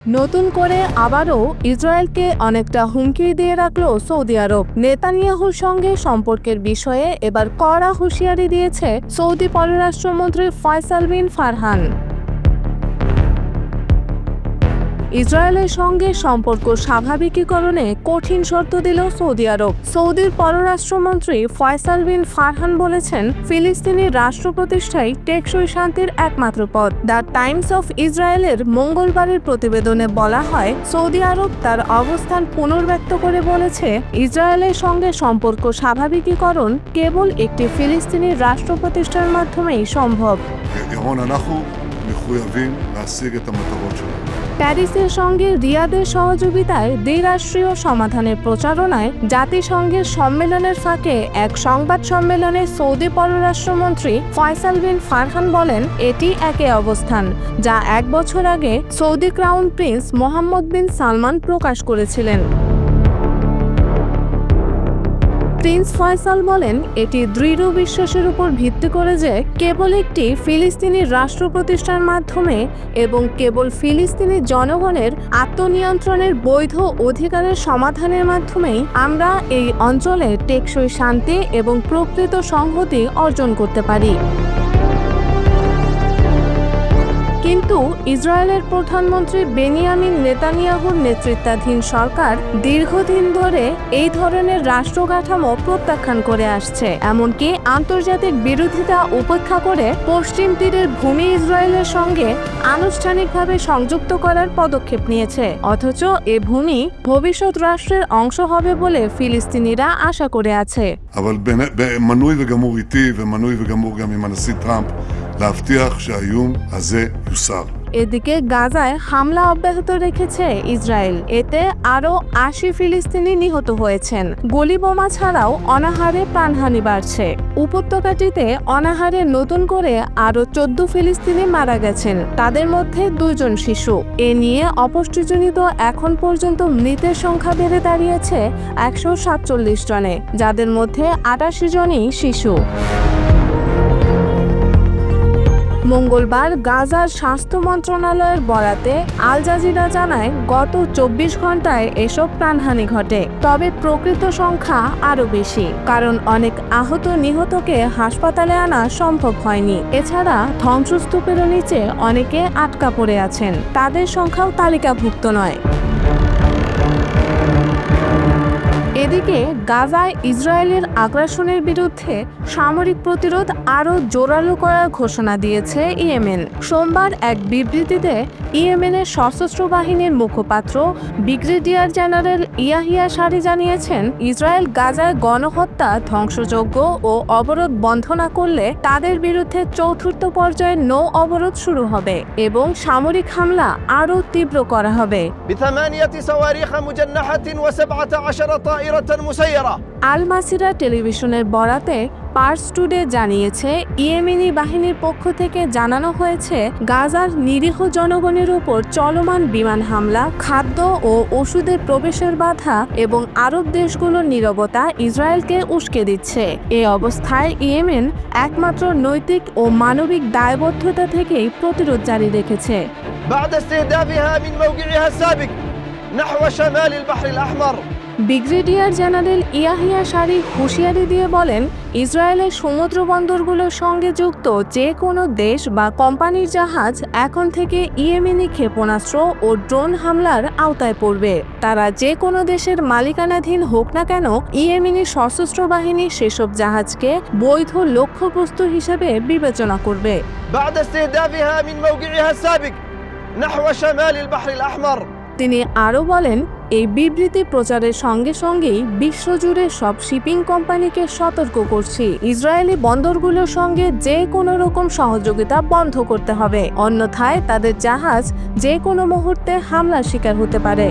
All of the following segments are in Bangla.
নতুন করে আবারও ইসরায়েলকে অনেকটা হুমকি দিয়ে রাখল সৌদি আরব। নেতানিয়াহুর সঙ্গে সম্পর্কের বিষয়ে এবার কড়া হুঁশিয়ারি দিয়েছে সৌদি পররাষ্ট্রমন্ত্রী ফয়সাল বিন ফারহান। ইসরায়েলের সঙ্গে সম্পর্ক স্বাভাবিকীকরণে কঠিন শর্ত দিল সৌদি আরব। সৌদির পররাষ্ট্রমন্ত্রী ফয়সাল বিন ফারহান বলেছেন, ফিলিস্তিনি রাষ্ট্র প্রতিষ্ঠাই টেকসই শান্তির একমাত্র পথ। দ্য টাইমস অফ ইসরায়েলের মঙ্গলবারের প্রতিবেদনে বলা হয়, সৌদি আরব তার অবস্থান পুনর্ব্যক্ত করে বলেছে, ইসরায়েলের সঙ্গে সম্পর্ক স্বাভাবিকীকরণ কেবল একটি ফিলিস্তিনি রাষ্ট্র প্রতিষ্ঠার মাধ্যমেই সম্ভব। প্যারিসের সঙ্গে রিয়াদের সহযোগিতায় দ্বিরাষ্ট্রীয় সমাধানের প্রচারণায় জাতিসংঘের সম্মেলনের ফাঁকে এক সংবাদ সম্মেলনে সৌদি পররাষ্ট্রমন্ত্রী ফয়সাল বিন ফারহান বলেন, এটি একই অবস্থান যা 1 বছর আগে সৌদি ক্রাউন প্রিন্স মোহাম্মদ বিন সালমান প্রকাশ করেছিলেন। প্রিন্স ফয়সাল বলেন, এটি দৃঢ় বিশ্বাসের উপর ভিত্তি করে যে কেবল একটি ফিলিস্তিনি রাষ্ট্র প্রতিষ্ঠার মাধ্যমে এবং কেবল ফিলিস্তিনি জনগণের আত্মনিয়ন্ত্রণের বৈধ অধিকারের সমাধানের মাধ্যমেই আমরা এই অঞ্চলে টেকসই শান্তি এবং প্রকৃত সংহতি অর্জন করতে পারি। কিন্তু ইসরায়েলের প্রধানমন্ত্রী বেনিয়ামিন নেতানিয়াহুর নেতৃত্বাধীন সরকার দীর্ঘদিন ধরে এই ধরনের রাষ্ট্র কাঠামো প্রত্যাখ্যান করে আসছে। এমনকি আন্তর্জাতিক বিরোধিতা উপেক্ষা করে পশ্চিম তীরের ভূমি ইসরায়েলের সঙ্গে আনুষ্ঠানিকভাবে সংযুক্ত করার পদক্ষেপ নিয়েছে। অথচ এ ভূমি ভবিষ্যৎ রাষ্ট্রের অংশ হবে বলে ফিলিস্তিনিরা আশা করে আছে। এদিকে গাজায় হামলা অব্যাহত রেখেছে ইসরায়েল। এতে আরও 80 ফিলিস্তিনি নিহত হয়েছেন। গুলি বোমা ছাড়াও অনাহারে প্রাণহানি বাড়ছে। উপত্যকাটিতে অনাহারে নতুন করে আরও 14 ফিলিস্তিনি মারা গেছেন, তাদের মধ্যে 2 জন শিশু। এ নিয়ে অপুষ্টিজনিত এখন পর্যন্ত মৃতের সংখ্যা বেড়ে দাঁড়িয়েছে 147 জনে, যাদের মধ্যে 88 জনই শিশু। মঙ্গলবার গাজার স্বাস্থ্য মন্ত্রণালয়ের বরাতে আল জাজিরা জানায়, গত 24 ঘন্টায় এসব প্রাণহানি ঘটে। তবে প্রকৃত সংখ্যা আরও বেশি, কারণ অনেক আহত নিহতকে হাসপাতালে আনা সম্ভব হয়নি। এছাড়া ধ্বংসস্তূপের নিচে অনেকে আটকা পড়ে আছেন, তাদের সংখ্যাও তালিকাভুক্ত নয়। এদিকে গাজায় ইসরায়েলের আগ্রাসনের বিরুদ্ধে সামরিক প্রতিরোধ আরও জোরালো করার ঘোষণা দিয়েছে ইয়েমেন। সোমবার এক বিবৃতিতে ইয়েমেনের সশস্ত্র বাহিনীর মুখপাত্র ব্রিগেডিয়ার জেনারেল ইয়াহিয়া সারি জানিয়েছেন, ইসরায়েল গাজায় গণহত্যা, ধ্বংসযজ্ঞ ও অবরোধ বন্ধ না করলে তাদের বিরুদ্ধে চতুর্থ পর্যায়ের নৌ অবরোধ শুরু হবে এবং সামরিক হামলা আরও তীব্র করা হবে। আল মাসিরা টেলিভিশনের বরাতে পার্স টুডে জানিয়েছে, ইয়েমেনি বাহিনীর পক্ষ থেকে জানানো হয়েছে, গাজার নিরীহ জনগণের উপর চলমান বিমান হামলা, খাদ্য ও ওষুধের প্রবেশের বাধা এবং আরব দেশগুলোর নীরবতা ইসরায়েলকে উস্কে দিচ্ছে। এ অবস্থায় ইয়েমেন একমাত্র নৈতিক ও মানবিক দায়বদ্ধতা থেকেই প্রতিরোধ জারি রেখেছে। ব্রিগেডিয়ার জেনারেল ইয়াহিয়া সারি হুঁশিয়ারি দিয়ে বলেন, ইসরায়েলের সমুদ্র বন্দরগুলোর সঙ্গে যুক্ত যে কোনো দেশ বা কোম্পানির জাহাজ এখন থেকে ইয়েমেনি ক্ষেপণাস্ত্র ও ড্রোন হামলার আওতায় পড়বে। তারা যে কোনো দেশের মালিকানাধীন হোক না কেন, ইয়েমেনি সশস্ত্র বাহিনী সেসব জাহাজকে বৈধ লক্ষ্যবস্তু হিসেবে বিবেচনা করবে। তিনি আরও বলেন, এই বিবৃতি প্রচারের সঙ্গে সঙ্গেই বিশ্বজুড়ে সব শিপিং কোম্পানিকে সতর্ক করছি, ইসরায়েলি বন্দরগুলোর সঙ্গে যে কোনো রকম সহযোগিতা বন্ধ করতে হবে, অন্যথায় তাদের জাহাজ যে কোনো মুহূর্তে হামলার শিকার হতে পারে।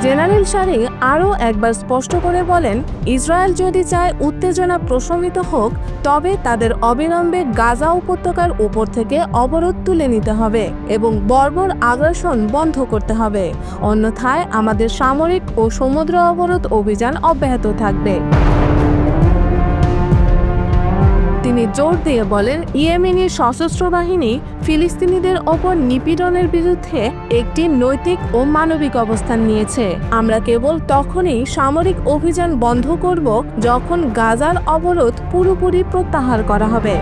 জেনারেল সারি আরও একবার স্পষ্ট করে বলেন, ইসরায়েল যদি চায় উত্তেজনা প্রশমিত হোক, তবে তাদের অবিলম্বে গাজা উপত্যকার উপর থেকে অবরোধ তুলে নিতে হবে এবং বর্বর আগ্রাসন বন্ধ করতে হবে, অন্যথায় আমাদের সামরিক ও সমুদ্র অবরোধ অভিযান অব্যাহত থাকবে। তিনি জোর দিয়ে বলেন, ইয়েমেনি সশস্ত্র বাহিনী ফিলিস্তিনিদের ওপর নিপীড়নের বিরুদ্ধে একটি নৈতিক ও মানবিক অবস্থান নিয়েছে। আমরা কেবল তখনই সামরিক অভিযান বন্ধ করব যখন গাজার অবরোধ পুরোপুরি প্রত্যাহার করা হবে।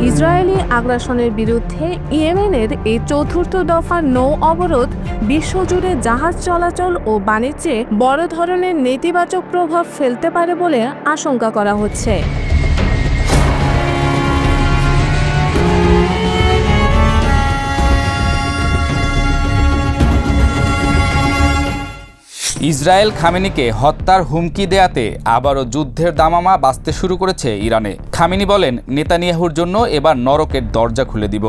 ইসরায়েলি আগ্রাসনের বিরুদ্ধে ইয়েমেনের এই চতুর্থ দফার নৌ অবরোধ বিশ্বজুড়ে জাহাজ চলাচল ও বাণিজ্যে বড় ধরনের নেতিবাচক প্রভাব ফেলতে পারে বলে আশঙ্কা করা হচ্ছে। ইসরায়েল খামেনিকে হত্যার হুমকি দেয়াতে আবারও যুদ্ধের দামামা বাজতে শুরু করেছে ইরানে। খামেনি বলেন, নেতানিয়াহুর জন্য এবার নরকের দরজা খুলে দিব।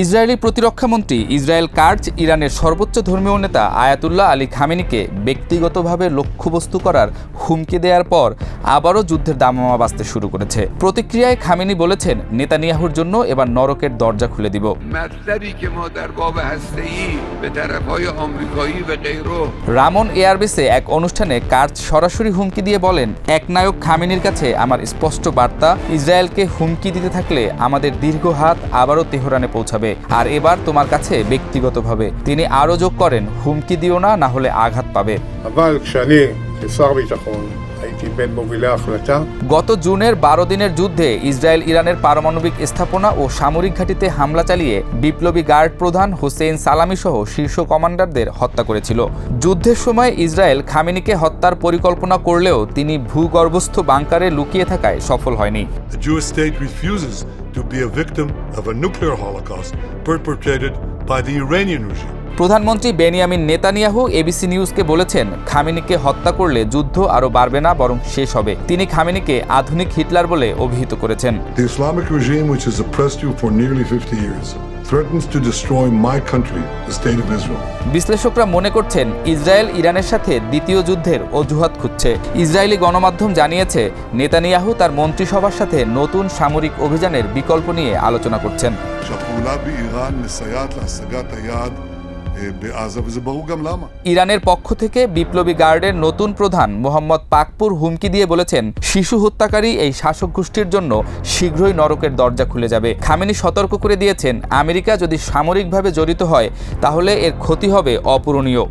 ইসরায়েলি প্রতিরক্ষামন্ত্রী ইসরায়েল কার্জ ইরানের সর্বোচ্চ ধর্মীয় নেতা আয়াতুল্লাহ আলী খামেনিকে ব্যক্তিগতভাবে লক্ষ্যবস্তু করার হুমকি দেওয়ার পর আবারও যুদ্ধের দামামা বাজতে শুরু করেছে। প্রতিক্রিয়ায় খামেনি বলেছেন, নেতানিয়াহুর জন্য এবার নরকের দরজা খুলে দিব। রামন এয়ারবেসে এক অনুষ্ঠানে কার্জ সরাসরি হুমকি দিয়ে বলেন, একনায়ক খামেনির কাছে আমার স্পষ্ট বার্তা, ইসরায়েলকে হুমকি দিতে থাকলে আমাদের দীর্ঘ হাত আবারও তেহরানে পৌঁছাবে, আর এবার তোমার কাছে ব্যক্তিগতভাবে। তিনি আরও যোগ করেন, হুমকি দিও না, না হলে আঘাত পাবে। গত জুনের 12 দিনের যুদ্ধে ইসরায়েল ইরানের পারমাণবিক স্থাপনা ও সামরিক ঘাঁটিতে হামলা চালিয়ে বিপ্লবী গার্ড প্রধান হোসেইন সালামি সহ শীর্ষ কমান্ডারদের হত্যা করেছিল। যুদ্ধের সময় ইসরায়েল খামেনিকে হত্যার পরিকল্পনা করলেও তিনি ভূগর্ভস্থ বাংকারে লুকিয়ে থাকায় সফল হয়নি। To be a victim of a nuclear holocaust perpetrated by the Iranian regime. প্রধানমন্ত্রী বেনিয়ামিন নেতানিয়াহু এবিসি নিউজকে বলেছেন, খামেনিকে হত্যা করলে যুদ্ধ আরও বাড়বে না, বরং শেষ হবে। তিনি খামেনিকে আধুনিক হিটলার বলে অভিহিত করেছেন। The Islamic regime, which has oppressed you for nearly 50 years, threatens to destroy my country, the state of Israel. বিশ্লেষকরা মনে করছেন, ইসরায়েল ইরানের সাথে দ্বিতীয় যুদ্ধের অজুহাত খুঁজছে। ইসরায়েলি গণমাধ্যম জানিয়েছে, নেতানিয়াহু তার মন্ত্রিসভার সাথে নতুন সামরিক অভিযানের বিকল্প নিয়ে আলোচনা করছেন। ইরানের পক্ষ থেকে বিপ্লবী গার্ডের নতুন প্রধান মোহাম্মদ পাকপুর হুমকি দিয়ে বলেছেন, শিশু হত্যাকারী এই শাসক গোষ্ঠীর জন্য শীঘ্রই নরকের দরজা খুলে যাবে। খামেনি সতর্ক করে দিয়েছেন, আমেরিকা যদি সামরিকভাবে জড়িত হয় তাহলে এর ক্ষতি হবে অপূরণীয়।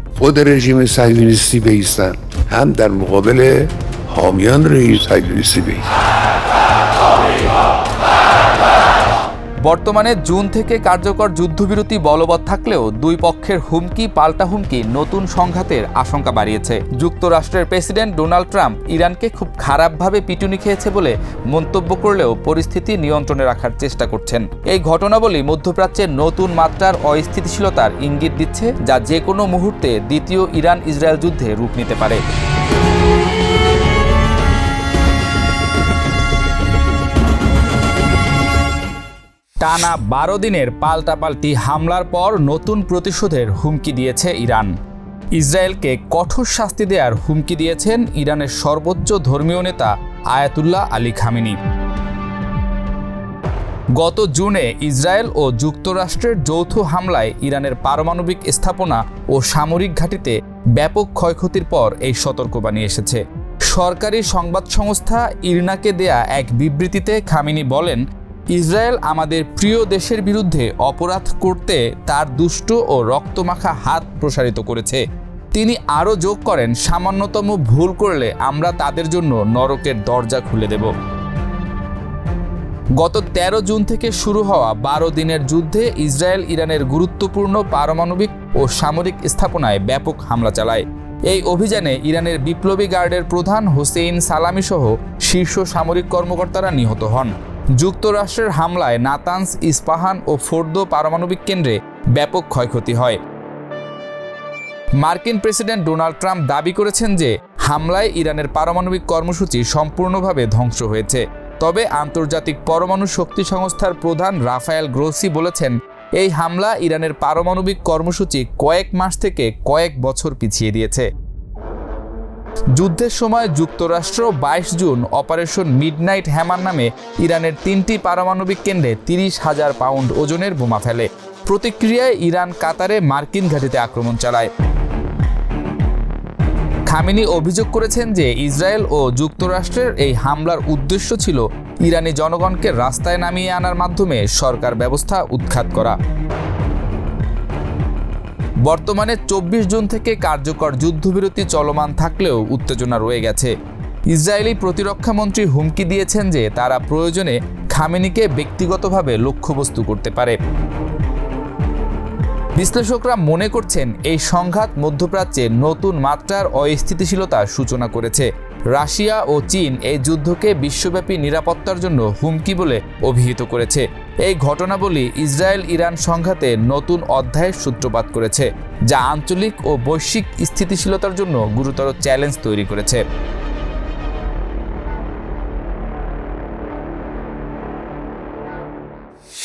বর্তমানে জুন থেকে কার্যকর যুদ্ধবিরতি বলবৎ থাকলেও দুই পক্ষের হুমকি পাল্টা হুমকি নতুন সংঘাতের আশঙ্কা বাড়িয়েছে। যুক্তরাষ্ট্রের প্রেসিডেন্ট ডোনাল্ড ট্রাম্প ইরানকে খুব খারাপভাবে পিটুনি খেয়েছে বলে মন্তব্য করলেও পরিস্থিতি নিয়ন্ত্রণে রাখার চেষ্টা করছেন। এই ঘটনাবলী মধ্যপ্রাচ্যের নতুন মাত্রার অস্থিতিশীলতার ইঙ্গিত দিচ্ছে, যা যে কোনো মুহূর্তে দ্বিতীয় ইরান ইসরায়েল যুদ্ধে রূপ নিতে পারে। টানা 12 দিনের পাল্টাপাল্টি হামলার পর নতুন প্রতিশোধের হুমকি দিয়েছে ইরান। ইসরায়েলকে কঠোর শাস্তি দেওয়ার হুমকি দিয়েছেন ইরানের সর্বোচ্চ ধর্মীয় নেতা আয়াতুল্লাহ আলী খামেনি। গত জুনে ইসরায়েল ও যুক্তরাষ্ট্রের যৌথ হামলায় ইরানের পারমাণবিক স্থাপনা ও সামরিক ঘাঁটিতে ব্যাপক ক্ষয়ক্ষতির পর এই সতর্কবাণী এসেছে। সরকারি সংবাদ সংস্থা ইরনাকে দেয়া এক বিবৃতিতে খামেনি বলেন, ইসরায়েল আমাদের প্রিয় দেশের বিরুদ্ধে অপরাধ করতে তার দুষ্ট ও রক্তমাখা হাত প্রসারিত করেছে। তিনি আরও যোগ করেন, সামান্যতম ভুল করলে আমরা তাদের জন্য নরকের দরজা খুলে দেব। গত 13 জুন থেকে শুরু হওয়া 12 দিনের যুদ্ধে ইসরায়েল ইরানের গুরুত্বপূর্ণ পারমাণবিক ও সামরিক স্থাপনায় ব্যাপক হামলা চালায়। এই অভিযানে ইরানের বিপ্লবী গার্ডের প্রধান হোসেইন সালামি সহ শীর্ষ সামরিক কর্মকর্তারা নিহত হন। যুক্তরাষ্ট্রের হামলায় নাতানস, ইস্পাহান ও ফোর্দো পারমাণবিক কেন্দ্রে ব্যাপক ক্ষয়ক্ষতি হয়। মার্কিন প্রেসিডেন্ট ডোনাল্ড ট্রাম্প দাবি করেছেন যে হামলায় ইরানের পারমাণবিক কর্মসূচি সম্পূর্ণভাবে ধ্বংস হয়েছে। তবে আন্তর্জাতিক পরমাণু শক্তি সংস্থার প্রধান রাফায়েল গ্রোসি বলেছেন, এই হামলা ইরানের পারমাণবিক কর্মসূচি কয়েক মাস থেকে কয়েক বছর পিছিয়ে দিয়েছে। যুদ্ধের সময় যুক্তরাষ্ট্র 22 জুন অপারেশন মিডনাইট হ্যামার নামে ইরানের 3টি পারমাণবিক কেন্দ্রে 30,000 পাউন্ড ওজনের বোমা ফেলে। প্রতিক্রিয়ায় ইরান কাতারে মার্কিন ঘাঁটিতে আক্রমণ চালায়। খামেনি অভিযোগ করেছেন যে ইসরায়েল ও যুক্তরাষ্ট্রের এই হামলার উদ্দেশ্য ছিল ইরানি জনগণকে রাস্তায় নামিয়ে আনার মাধ্যমে সরকার ব্যবস্থা উৎখাত করা। বর্তমানে 24 জুন থেকে কার্যকর যুদ্ধবিরতি চলমান থাকলেও উত্তেজনা রয়ে গেছে। ইসরায়েলি প্রতিরক্ষামন্ত্রী হুমকি দিয়েছেন যে তারা প্রয়োজনে খামেনিকে ব্যক্তিগতভাবে লক্ষ্যবস্তু করতে পারে। বিশ্লেষকরা মনে করছেন এই সংঘাত মধ্যপ্রাচ্যে নতুন মাত্রার অস্থিতিশীলতার সূচনা করেছে। রাশিয়া ও চীন এই যুদ্ধকে বিশ্বব্যাপী নিরাপত্তার জন্য হুমকি বলে অভিহিত করেছে। এই ঘটনাবলী ইসরায়েল ইরান সংঘাতে নতুন অধ্যায়ের সূত্রপাত করেছে, যা আঞ্চলিক ও বৈশ্বিক স্থিতিশীলতার জন্য গুরুতর চ্যালেঞ্জ তৈরি করেছে।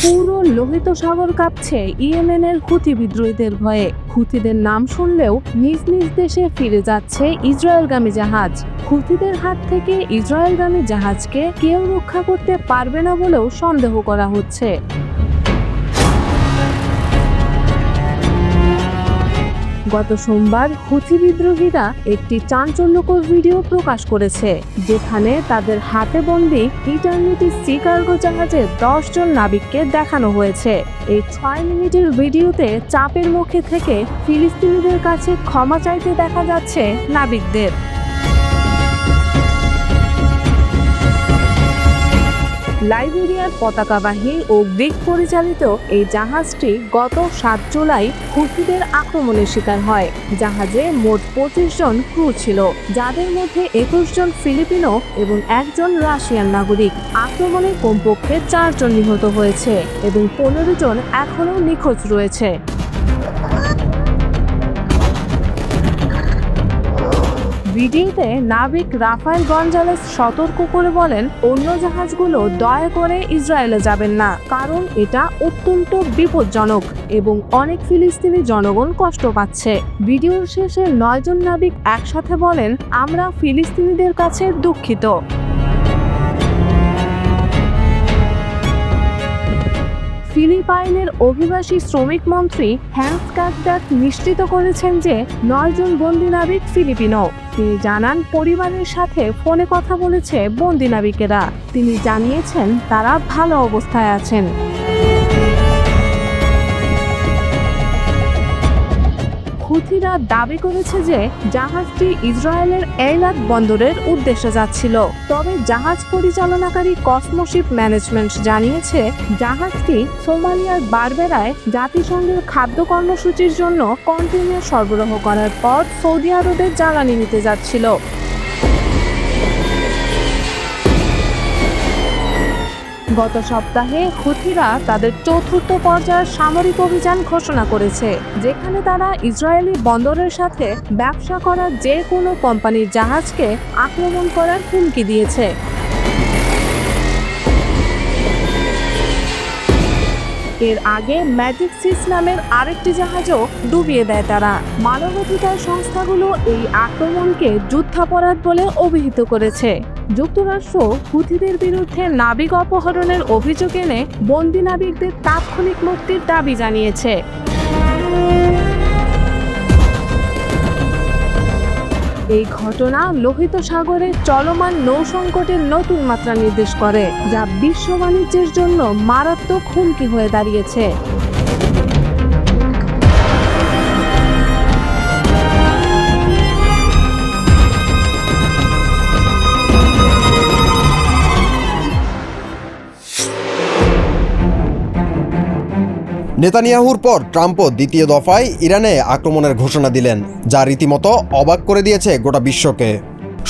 পুরো লোহিত সাগর কাঁপছে ইয়েমেনের হুথি বিদ্রোহীদের ভয়ে। হুথিদের নাম শুনলেও নিজ নিজ দেশে ফিরে যাচ্ছে ইসরায়েলগামী জাহাজ। হুথিদের হাত থেকে ইসরায়েলগামী জাহাজকে কেউ রক্ষা করতে পারবে না বলেও সন্দেহ করা হচ্ছে। গত সোমবার হুথি বিদ্রোহীরা একটি চাঞ্চল্যকর ভিডিও প্রকাশ করেছে, যেখানে তাদের হাতে বন্দী ইটারনিটি সি কার্গো জাহাজের 10 জন নাবিককে দেখানো হয়েছে। এই 6 মিনিটের ভিডিওতে চাপের মুখে থেকে ফিলিস্তিনিদের কাছে ক্ষমা চাইতে দেখা যাচ্ছে নাবিকদের। লাইবেরিয়ার পতাকাবাহী ও গ্রিক পরিচালিত এই জাহাজটি গত 7 জুলাই হুথিদের আক্রমণের শিকার হয়। জাহাজে মোট 25 জন ক্রু ছিল, যাদের মধ্যে 21 জন ফিলিপিনো এবং 1 জন রাশিয়ান নাগরিক। আক্রমণে কমপক্ষে 4 জন নিহত হয়েছে এবং 15 জন এখনও নিখোঁজ রয়েছে। ভিডিওতে নাবিক রাফায়েল গঞ্জালেস সতর্ক করে বলেন, অন্য জাহাজগুলো দয়া করে ইসরায়েলে যাবেন না, কারণ এটা অত্যন্ত বিপজ্জনক এবং অনেক ফিলিস্তিনি জনগণ কষ্ট পাচ্ছে। ভিডিওর শেষে 9 জন নাবিক একসাথে বলেন, আমরা ফিলিস্তিনিদের কাছে দুঃখিত। ফিলিপাইনের অভিবাসী শ্রমিক মন্ত্রী হ্যান্স কাকডাক নিশ্চিত করেছেন যে 9 জন বন্দি নাবিক ফিলিপিনো। তিনি জানান, পরিবারের সাথে ফোনে কথা বলেছে বন্দি নাবিকেরা। তিনি জানিয়েছেন তারা ভালো অবস্থায় আছেন। হুথিরা দাবি করেছে যে জাহাজটি ইসরায়েলের এইলাত বন্দরের উদ্দেশ্যে যাচ্ছিল। তবে জাহাজ পরিচালনাকারী কসমোশিপ ম্যানেজমেন্ট জানিয়েছে জাহাজটি সোমালিয়ার বারবেরায় জাতিসংঘের খাদ্য কর্মসূচির জন্য কন্টেইনার সরবরাহ করার পর সৌদি আরবে জ্বালানি নিতে যাচ্ছিল। গত সপ্তাহে হুথিরা তাদের 4র্থ পর্যায়ের সামরিক অভিযান ঘোষণা করেছে, যেখানে তারা ইসরায়েলি বন্দরের সাথে ব্যবসা করা যে কোনো কোম্পানির জাহাজকে আক্রমণ করার হুমকি দিয়েছে। এর আগে ম্যাজিক সিস নামের আরেকটি জাহাজও ডুবিয়ে দেয় তারা। মানবাধিকার সংস্থাগুলো এই আক্রমণকে যুদ্ধাপরাধ বলে অভিহিত করেছে। যুক্তরাষ্ট্র হুথিদের বিরুদ্ধে নাবিক অপহরণের অভিযোগ এনে বন্দি নাবিকদের তাৎক্ষণিক মুক্তির দাবি জানিয়েছে। এই ঘটনা লোহিত সাগরের চলমান নৌসংকটের নতুন মাত্রা নির্দেশ করে, যা বিশ্ব বাণিজ্যের জন্য মারাত্মক হুমকি হয়ে দাঁড়িয়েছে। নেতানিয়াহুর পর ট্রাম্পও দ্বিতীয় দফায় ইরানে আক্রমণের ঘোষণা দিলেন, যা রীতিমতো অবাক করে দিয়েছে গোটা বিশ্বকে।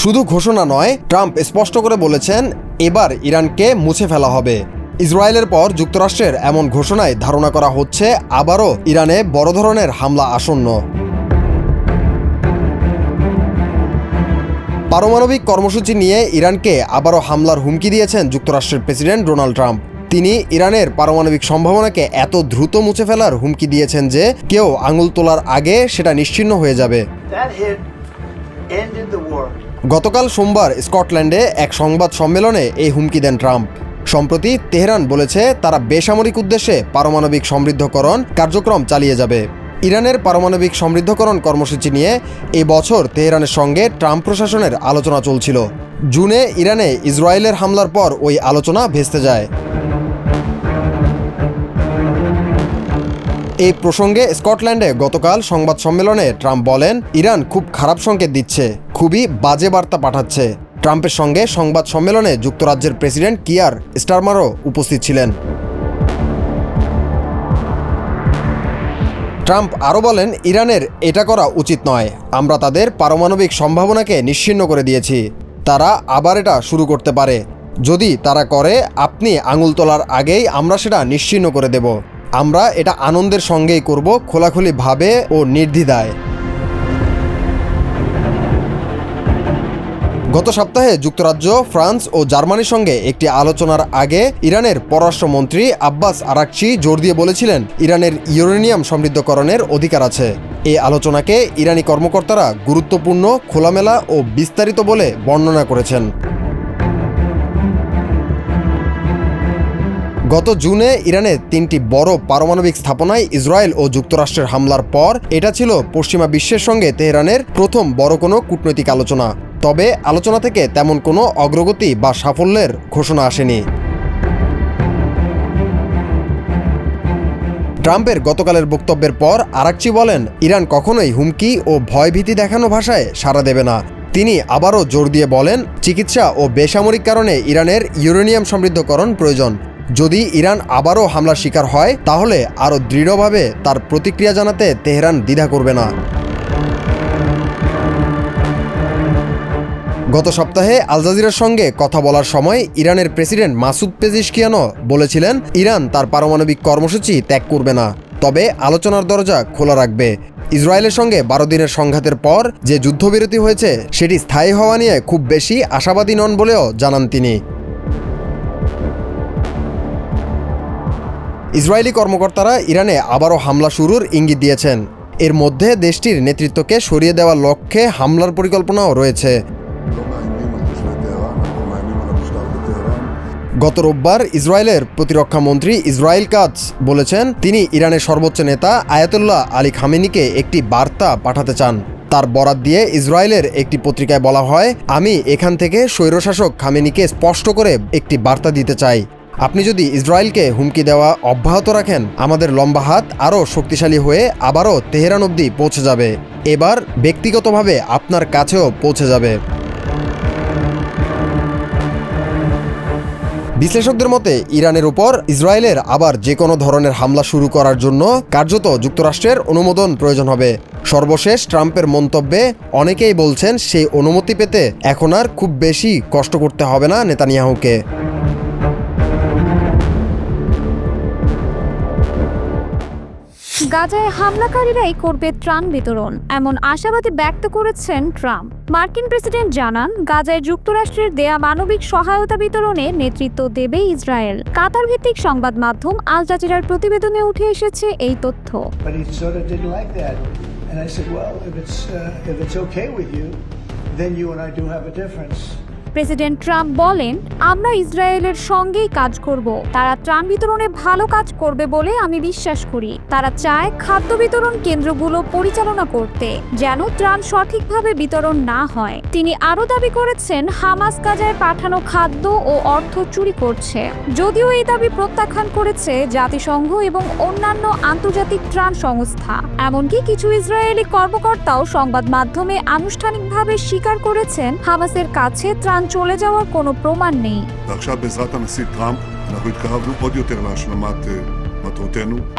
শুধু ঘোষণা নয়, ট্রাম্প স্পষ্ট করে বলেছেন এবার ইরানকে মুছে ফেলা হবে। ইসরায়েলের পর যুক্তরাষ্ট্রের এমন ঘোষণায় ধারণা করা হচ্ছে আবারও ইরানে বড় ধরনের হামলা আসন্ন। পারমাণবিক কর্মসূচি নিয়ে ইরানকে আবারও হামলার হুমকি দিয়েছেন যুক্তরাষ্ট্রের প্রেসিডেন্ট ডোনাল্ড ট্রাম্প। তিনি ইরানের পারমাণবিক সম্ভাবনাকে এত দ্রুত মুছে ফেলার হুমকি দিয়েছেন যে কেউ আঙুল তোলার আগে সেটা নিশ্চিহ্ন হয়ে যাবে। গতকাল সোমবার স্কটল্যান্ডে এক সংবাদ সম্মেলনে এই হুমকি দেন ট্রাম্প। সম্প্রতি তেহরান বলেছে তারা বেসামরিক উদ্দেশ্যে পারমাণবিক সমৃদ্ধকরণ কার্যক্রম চালিয়ে যাবে। ইরানের পারমাণবিক সমৃদ্ধকরণ কর্মসূচি নিয়ে এবছর তেহরানের সঙ্গে ট্রাম্প প্রশাসনের আলোচনা চলছিল। জুনে ইরানে ইসরায়েলের হামলার পর ওই আলোচনা ভেস্তে যায়। এই প্রসঙ্গে স্কটল্যান্ডে গতকাল সংবাদ সম্মেলনে ট্রাম্প বলেন, ইরান খুব খারাপ সংকেত দিচ্ছে, খুবই বাজে বার্তা পাঠাচ্ছে। ট্রাম্পের সঙ্গে সংবাদ সম্মেলনে যুক্তরাজ্যের প্রেসিডেন্ট কিয়ার স্টারমারও উপস্থিত ছিলেন। ট্রাম্প আরও বলেন, ইরানের এটা করা উচিত নয়। আমরা তাদের পারমাণবিক সম্ভাবনাকে নিশ্চিহ্ন করে দিয়েছি। তারা আবার এটা শুরু করতে পারে। যদি তারা করে, আপনি আঙুল তোলার আগেই আমরা সেটা নিশ্চিহ্ন করে দেব। আমরা এটা আনন্দের সঙ্গেই করব, খোলাখুলিভাবে ও নির্দ্বিধায়। গত সপ্তাহে যুক্তরাজ্য, ফ্রান্স ও জার্মানির সঙ্গে একটি আলোচনার আগে ইরানের পররাষ্ট্রমন্ত্রী আব্বাস আরাকচি জোর দিয়ে বলেছিলেন, ইরানের ইউরেনিয়াম সমৃদ্ধকরণের অধিকার আছে। এই আলোচনাকে ইরানি কর্মকর্তারা গুরুত্বপূর্ণ, খোলামেলা ও বিস্তারিত বলে বর্ণনা করেছেন। গত জুনে ইরানে 3টি বড় পারমাণবিক স্থাপনায় ইসরায়েল ও যুক্তরাষ্ট্রের হামলার পর এটা ছিল পশ্চিমা বিশ্বের সঙ্গে তেহরানের প্রথম বড় কোনো কূটনৈতিক আলোচনা। তবে আলোচনা থেকে তেমন কোনো অগ্রগতি বা সাফল্যের ঘোষণা আসেনি। ট্রাম্পের গতকালের বক্তব্যের পর আরাকচি বলেন, ইরান কখনোই হুমকি ও ভয়ভীতি দেখানো ভাষায় সাড়া দেবে না। তিনি আবারও জোর দিয়ে বলেন, চিকিৎসা ও বেসামরিক কারণে ইরানের ইউরেনিয়াম সমৃদ্ধকরণ প্রয়োজন। যদি ইরান আবারও হামলার শিকার হয়, তাহলে আরও দৃঢ়ভাবে তার প্রতিক্রিয়া জানাতে তেহরান দ্বিধা করবে না। গত সপ্তাহে আল জাজিরার সঙ্গে কথা বলার সময় ইরানের প্রেসিডেন্ট মাসুদ পেজিশকিয়ানও বলেছিলেন, ইরান তার পারমাণবিক কর্মসূচি ত্যাগ করবে না, তবে আলোচনার দরজা খোলা রাখবে। ইসরায়েলের সঙ্গে 12 দিনের সংঘাতের পর যে যুদ্ধবিরতি হয়েছে, সেটি স্থায়ী হওয়া নিয়ে খুব বেশি আশাবাদী নন বলেও জানান তিনি। ইসরায়েলি কর্মকর্তারা ইরানে আবারও হামলা শুরুর ইঙ্গিত দিয়েছেন। এর মধ্যে দেশটির নেতৃত্বকে সরিয়ে দেওয়ার লক্ষ্যে হামলার পরিকল্পনাও রয়েছে। গত রোববার ইসরায়েলের প্রতিরক্ষা মন্ত্রী ইসরায়েল কাৎজ বলেছেন, তিনি ইরানের সর্বোচ্চ নেতা আয়াতুল্লাহ আলী খামেনিকে একটি বার্তা পাঠাতে চান। তার বরাত দিয়ে ইসরায়েলের একটি পত্রিকায় বলা হয়, আমি এখান থেকে স্বৈরশাসক খামেনিকে স্পষ্ট করে একটি বার্তা দিতে চাই, আপনি যদি ইসরায়েলকে হুমকি দেওয়া অব্যাহত রাখেন, আমাদের লম্বা হাত আরও শক্তিশালী হয়ে আবারও তেহরান অবধি পৌঁছে যাবে। এবার ব্যক্তিগতভাবে আপনার কাছেও পৌঁছে যাবে। বিশ্লেষকদের মতে ইরানের উপর ইসরায়েলের আবার যে কোনো ধরনের হামলা শুরু করার জন্য কার্যত যুক্তরাষ্ট্রের অনুমোদন প্রয়োজন হবে। সর্বশেষ ট্রাম্পের মন্তব্যে অনেকেই বলছেন, সেই অনুমতি পেতে এখন আর খুব বেশি কষ্ট করতে হবে না নেতানিয়াহুকে। গাজায় হামলাকারীরাই করবে ত্রাণ বিতরণ, এমন আশাবাদী ব্যক্ত করেছেন ট্রাম্প। মার্কিন প্রেসিডেন্ট জানান, গাজায় যুক্তরাষ্ট্রের দেয়া মানবিক সহায়তা বিতরণে নেতৃত্ব দেবে ইসরায়েল। কাতার ভিত্তিক সংবাদ মাধ্যম আল জাজিরার প্রতিবেদনে উঠে এসেছে এই তথ্য। প্রেসিডেন্ট ট্রাম্প বলেন, আমরা ইসরায়েলের সঙ্গেই কাজ করব। তারা ত্রাণ বিতরণে ভালো কাজ করবে বলে আমি বিশ্বাস করি। তারা চায় খাদ্য বিতরণ কেন্দ্রগুলো পরিচালনা করতে, যেন ত্রাণ সঠিকভাবে বিতরণ না হয়। তিনি আরও দাবি করেছেন, হামাস গাজায় পাঠানো খাদ্য ও অর্থ চুরি করছে। যদিও এই দাবি প্রত্যাখ্যান করেছে জাতিসংঘ এবং অন্যান্য আন্তর্জাতিক ত্রাণ সংস্থা। এমনকি কিছু ইসরায়েলি কর্মকর্তাও সংবাদ মাধ্যমে আনুষ্ঠানিকভাবে স্বীকার করেছেন, হামাসের কাছে ত্রাণ চলে যাওয়ার কোনো প্রমাণ নেই।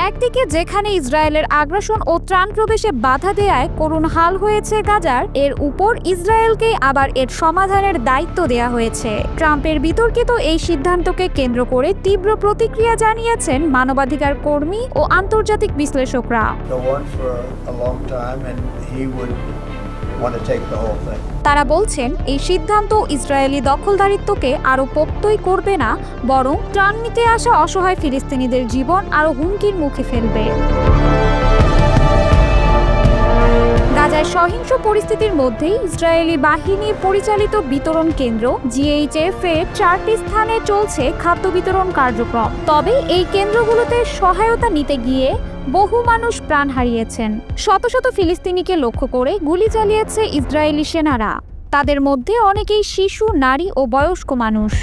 একদিকে যেখানে ইসরায়েলের আগ্রাসন ও ত্রাণ প্রবেশে বাধা দেয়ায় করুণ হাল হয়েছে গাজার, এর উপর ইসরায়েলকে আবার এর সমাধানের দায়িত্ব দেয়া হয়েছে। ট্রাম্পের বিতর্কিত এই সিদ্ধান্তকে কেন্দ্র করে তীব্র প্রতিক্রিয়া জানিয়েছেন মানবাধিকার কর্মী ও আন্তর্জাতিক বিশ্লেষকরা। তারা বলছেন, এই সিদ্ধান্ত ইসরায়েলি দখলদারিত্বকে আরও প্রত্যয় করবে না, বরং ত্রাণ নিতে আসা অসহায় ফিলিস্তিনিদের জীবন আরও হুমকির মুখে ফেলবে। গাজায় সহিংস পরিস্থিতির মধ্যেই ইসরায়েলি বাহিনী পরিচালিত বিতরণ কেন্দ্র জিএইচএফ এর 4টি স্থানে চলছে খাদ্য বিতরণ কার্যক্রম। তবে এই কেন্দ্রগুলোতে সহায়তা নিতে গিয়ে বহু মানুষ প্রাণ হারিয়েছেন। শত শত ফিলিস্তিনিকে লক্ষ্য করে গুলি চালিয়েছে ইসরায়েলি সেনারা। তাদের মধ্যে অনেকেই শিশু, নারী ও বয়স্ক মানুষ।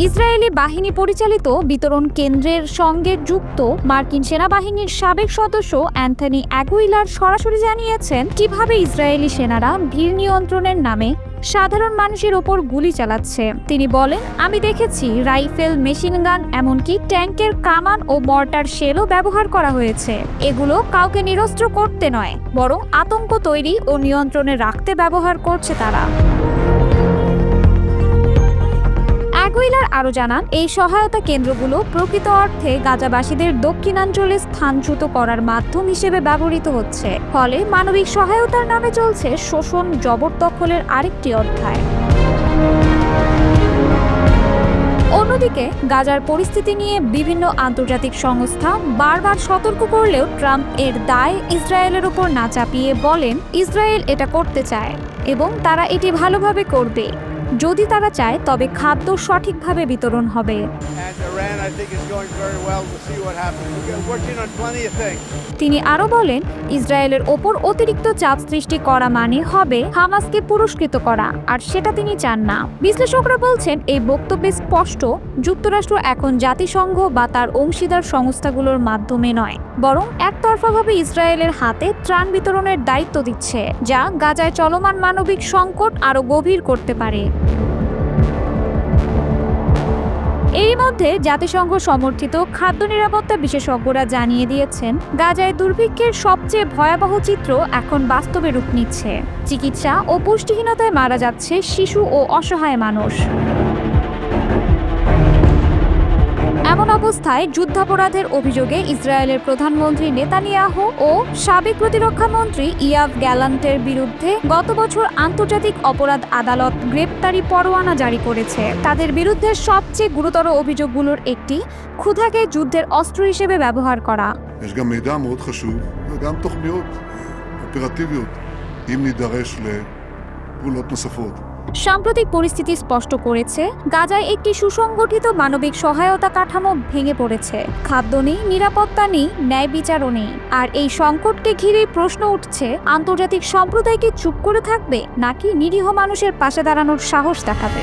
ইসরায়েলি বাহিনী পরিচালিত বিতরণ কেন্দ্রের সঙ্গে যুক্ত মার্কিন সেনাবাহিনীর সাবেক সদস্য অ্যান্থনি অ্যাগুইলার সরাসরি জানিয়েছেন কিভাবে ইসরায়েলি সেনারা ভিড় নিয়ন্ত্রণের নামে সাধারণ মানুষের ওপর গুলি চালাচ্ছে। তিনি বলেন, আমি দেখেছি রাইফেল, মেশিনগান, এমনকি ট্যাঙ্কের কামান ও মর্টার শেলও ব্যবহার করা হয়েছে। এগুলো কাউকে নিরস্ত্র করতে নয়, বরং আতঙ্ক তৈরি ও নিয়ন্ত্রণে রাখতে ব্যবহার করছে তারা। অ্যাগুইলার আরও জানান, এই সহায়তা কেন্দ্রগুলো প্রকৃত অর্থে গাজাবাসীদের দক্ষিণাঞ্চলে স্থানচ্যুত করার মাধ্যম হিসেবে ব্যবহৃত হচ্ছে। ফলে মানবিক সহায়তার নামে চলছে শোষণ, জবরদখলের আরেকটি অধ্যায়। অন্যদিকে গাজার পরিস্থিতি নিয়ে বিভিন্ন আন্তর্জাতিক সংস্থা বারবার সতর্ক করলেও ট্রাম্প এর দায় ইসরায়েলের উপর না চাপিয়ে বলেন, ইসরায়েল এটা করতে চায় এবং তারা এটি ভালোভাবে করবে। যদি তারা চায় তবে খাদ্য সঠিকভাবে বিতরণ হবে। তিনি আরও বলেন, ইসরায়েলের ওপর অতিরিক্ত চাপ সৃষ্টি করা মানে হবে হামাসকে পুরস্কৃত করা, আর সেটা তিনি চান না। বিশ্লেষকরা বলছেন, এই বক্তব্যে স্পষ্ট যুক্তরাষ্ট্র এখন জাতিসংঘ বা তার অংশীদার সংস্থাগুলোর মাধ্যমে নয়, বরং একতরফাভাবে ইসরায়েলের হাতে ত্রাণ বিতরণের দায়িত্ব দিচ্ছে, যা গাজায় চলমান মানবিক সংকট আরও গভীর করতে পারে। এরই মধ্যে জাতিসংঘ সমর্থিত খাদ্য নিরাপত্তা বিশেষজ্ঞরা জানিয়ে দিয়েছেন, গাজায় দুর্ভিক্ষের সবচেয়ে ভয়াবহ চিত্র এখন বাস্তবে রূপ নিচ্ছে। চিকিৎসা ও পুষ্টিহীনতায় মারা যাচ্ছে শিশু ও অসহায় মানুষ। এমন অবস্থায় যুদ্ধাপরাধের অভিযোগে ইসরায়েলের প্রধানমন্ত্রী নেতানিয়াহু ও সাবেক প্রতিরক্ষা মন্ত্রী ইয়াভ গ্যালান্টের বিরুদ্ধে গত বছর আন্তর্জাতিক অপরাধ আদালত গ্রেপ্তারি পরোয়ানা জারি করেছে। তাদের বিরুদ্ধে সবচেয়ে গুরুতর অভিযোগগুলোর একটি ক্ষুধাকে যুদ্ধের অস্ত্র হিসেবে ব্যবহার করা। יש גם מידע מאוד חשוב וגם תוכניות אופרטיביות אם נידרש לפעולות נוספות। সাম্প্রতিক পরিস্থিতি স্পষ্ট করেছে, গাজায় একটি সুসংগঠিত মানবিক সহায়তা কাঠামো ভেঙে পড়েছে। খাদ্য নেই, নিরাপত্তা নেই, ন্যায় বিচারও নেই। আর এই সংকটকে ঘিরেই প্রশ্ন উঠছে, আন্তর্জাতিক সম্প্রদায় কি চুপ করে থাকবে নাকি নিরীহ মানুষের পাশে দাঁড়ানোর সাহস দেখাবে?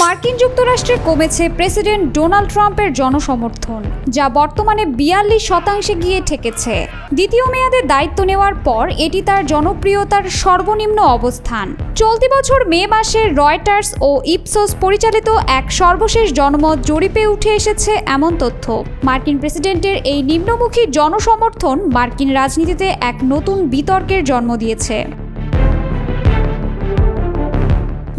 মার্কিন যুক্তরাষ্ট্রে কমেছে প্রেসিডেন্ট ডোনাল্ড ট্রাম্পের জনসমর্থন, যা বর্তমানে 42% গিয়ে ঠেকেছে। দ্বিতীয় মেয়াদে দায়িত্ব নেওয়ার পর এটি তার জনপ্রিয়তার সর্বনিম্ন অবস্থান। চলতি বছর মে মাসে রয়টার্স ও ইপসোস পরিচালিত এক সর্বশেষ জনমত জরিপে উঠে এসেছে এমন তথ্য। মার্কিন প্রেসিডেন্টের এই নিম্নমুখী জনসমর্থন মার্কিন রাজনীতিতে এক নতুন বিতর্কের জন্ম দিয়েছে।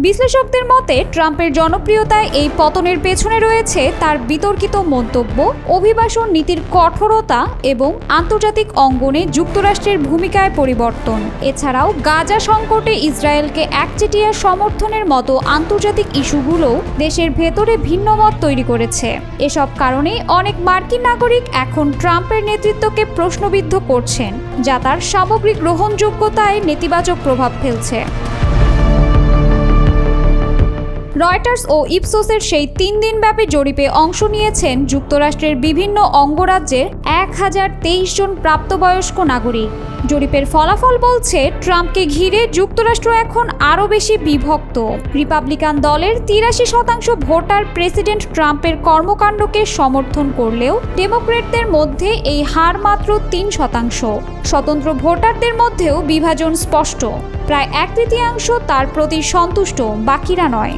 বিশ্লেষকদের মতে, ট্রাম্পের জনপ্রিয়তায় এই পতনের পেছনে রয়েছে তার বিতর্কিত মন্তব্য, অভিবাসন নীতির কঠোরতা এবং আন্তর্জাতিক অঙ্গনে যুক্তরাষ্ট্রের ভূমিকায় পরিবর্তন। এছাড়াও গাজা সংকটে ইসরায়েলকে একচেটিয়া সমর্থনের মতো আন্তর্জাতিক ইস্যুগুলো দেশের ভেতরে ভিন্নমত তৈরি করেছে। এসব কারণেই অনেক মার্কিন নাগরিক এখন ট্রাম্পের নেতৃত্বকে প্রশ্নবিদ্ধ করছেন, যা তার সামগ্রিক গ্রহণযোগ্যতায় নেতিবাচক প্রভাব ফেলছে। রয়টার্স ও ইপসোসের সেই 3 দিনব্যাপী জরিপে অংশ নিয়েছেন যুক্তরাষ্ট্রের বিভিন্ন অঙ্গরাজ্যের 1023 জন প্রাপ্তবয়স্ক নাগরিক। জরিপের ফলাফল বলছে, ট্রাম্পকে ঘিরে যুক্তরাষ্ট্র এখন আরও বেশি বিভক্ত। রিপাবলিকান দলের 83% ভোটার প্রেসিডেন্ট ট্রাম্পের কর্মকাণ্ডকে সমর্থন করলেও ডেমোক্র্যাটদের মধ্যে এই হার মাত্র 3%। স্বতন্ত্র ভোটারদের মধ্যেও বিভাজন স্পষ্ট, প্রায় 1/3 তার প্রতি সন্তুষ্ট, বাকিরা নয়।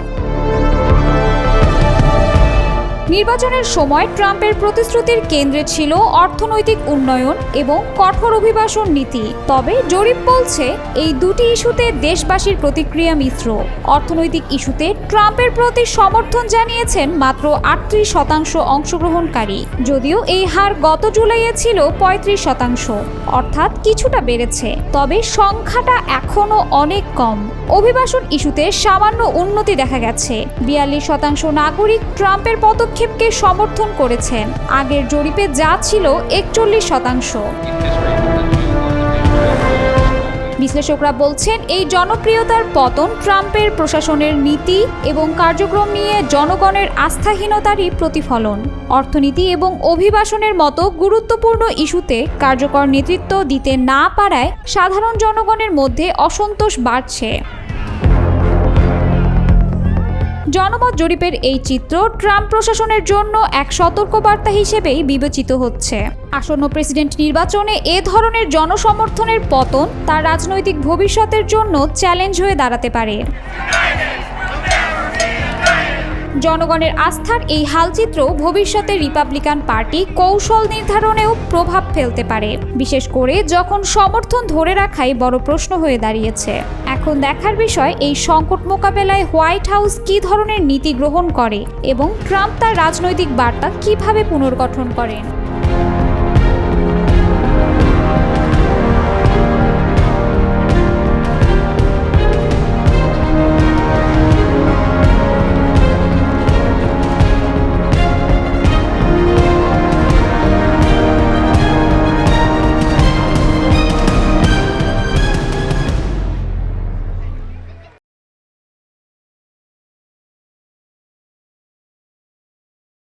নির্বাচনের সময় ট্রাম্পের প্রতিশ্রুতির কেন্দ্রে ছিল অর্থনৈতিক উন্নয়ন এবং কঠোর অভিবাসন নীতি। তবে জরিপ বলছে, এই দুটি ইস্যুতে দেশবাসীর প্রতিক্রিয়া মিশ্র। অর্থনৈতিক ইস্যুতে ট্রাম্পের প্রতি সমর্থন জানিয়েছেন মাত্র 38% অংশগ্রহণকারী, যদিও এই হার গত জুলাইয়ে ছিল 35%, অর্থাৎ কিছুটা বেড়েছে। তবে সংখ্যাটা এখনও অনেক কম। অভিবাসন ইস্যুতে সামান্য উন্নতি দেখা গেছে। 42% নাগরিক ট্রাম্পের পদক্ষেপ পদক্ষেপকে সমর্থন করেছেন। আগের জরিপে যা ছিল 41%। বিশ্লেষকরা বলছেন এই জনপ্রিয়তার পতন ট্রাম্পের প্রশাসনের নীতি এবং কার্যক্রম নিয়ে জনগণের আস্থাহীনতারই প্রতিফলন। অর্থনীতি এবং অভিবাসনের মতো গুরুত্বপূর্ণ ইস্যুতে কার্যকর নেতৃত্ব দিতে না পারায় সাধারণ জনগণের মধ্যে অসন্তোষ বাড়ছে। জনমত জরিপের এই চিত্র ট্রাম্প প্রশাসনের জন্য এক সতর্কবার্তা হিসেবেই বিবেচিত হচ্ছে। আসন্ন প্রেসিডেন্ট নির্বাচনে এ ধরনের জনসমর্থনের পতন তার রাজনৈতিক ভবিষ্যতের জন্য চ্যালেঞ্জ হয়ে দাঁড়াতে পারে। জনগণের আস্থার এই হালচিত্র ভবিষ্যতে রিপাবলিকান পার্টি কৌশল নির্ধারণেও প্রভাব ফেলতে পারে, বিশেষ করে যখন সমর্থন ধরে রাখাই বড় প্রশ্ন হয়ে দাঁড়িয়েছে। এখন দেখার বিষয় এই সংকট মোকাবেলায় হোয়াইট হাউস কী ধরনের নীতি গ্রহণ করে এবং ট্রাম্প তার রাজনৈতিক বার্তা কিভাবে পুনর্গঠন করেন।